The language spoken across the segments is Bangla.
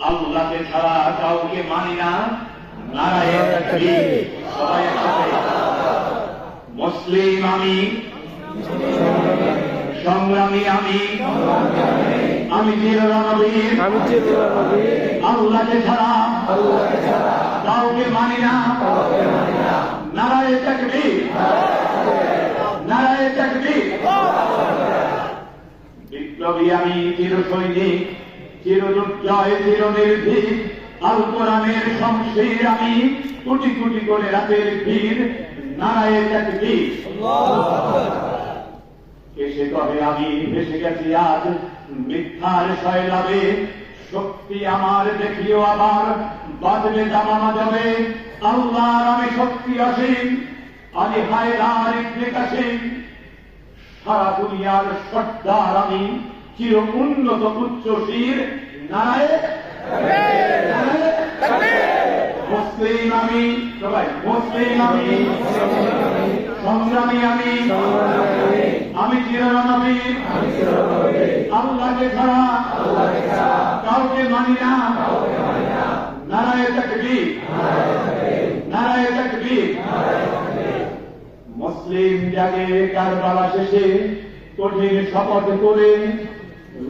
আল্লাহকে ছাড়া কাউকে মানি না। নারায়ে তাকবীর। সবাই একসাথে। মুসলিম আমি, সংগ্রামী আমি, আমি চিররণবীর, আল্লাহকে ছাড়া কাউকে মানি না। নারায়ে তাকবীর, নারায়ে তাকবীর। বিপ্লবী আমি, চির সৈনিক, চিরদুর্জয়, চিরনির্ভীক, আল কোরআনের শমশির আমি, কোটি কোটি করে রাতের ভিড়। নারায়ে তাকবীর। এসে কবে আমি ভেসে গেছি আজ মিথ্যার শয়লাবে, শক্তি আমার দেখিও আবার বাজবে দামামা যাবে। আল্লাহর আমি শক্তি অসীম, আলী হায়দার ইবনে কাসিম, সারা দুনিয়ার সর্দার আমি, চির উন্নত উচ্চ শির। নারায়ে মুসলিম আমি, সবাই মুসলিম আমি, সংগ্রামী আমি, আমি চিররণবীর, আল্লাহকে ছাড়া কাউকে মানি না। নারায়ে তাকবীর, নারায়ে তাকবীর। মুসলিম জাগে কারবালা শেষে কঠিন শপথ করে,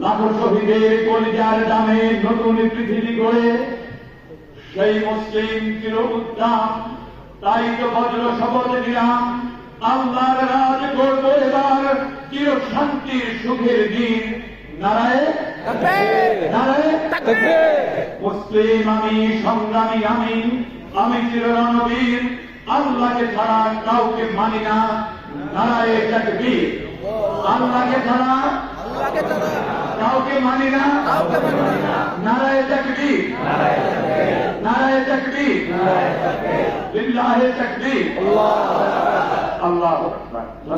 লাখো শহীদের কলিজার দামে নতুন পৃথিবী গড়ে। সেই মুসলিম চির উদ্দাম, তাই তো বজ্র শপথ নিলাম, আল্লাহর রাজ করব এবার, চির শান্তির সুখের দিন। নারায়ে নারায়ে মুসলিম আমি, সংগ্রামী আমি, আমি চিররণবীর, আল্লাহকে ছাড়া কাউকে মানি না। নারায়ে তাকবীর। আল্লাহকে ছাড়া কাউকে মানি না। নারায়ে তাকবীর, নারায়ে তাকবীর, লিল্লাহি তাকবীর। আল্লাহু আকবার।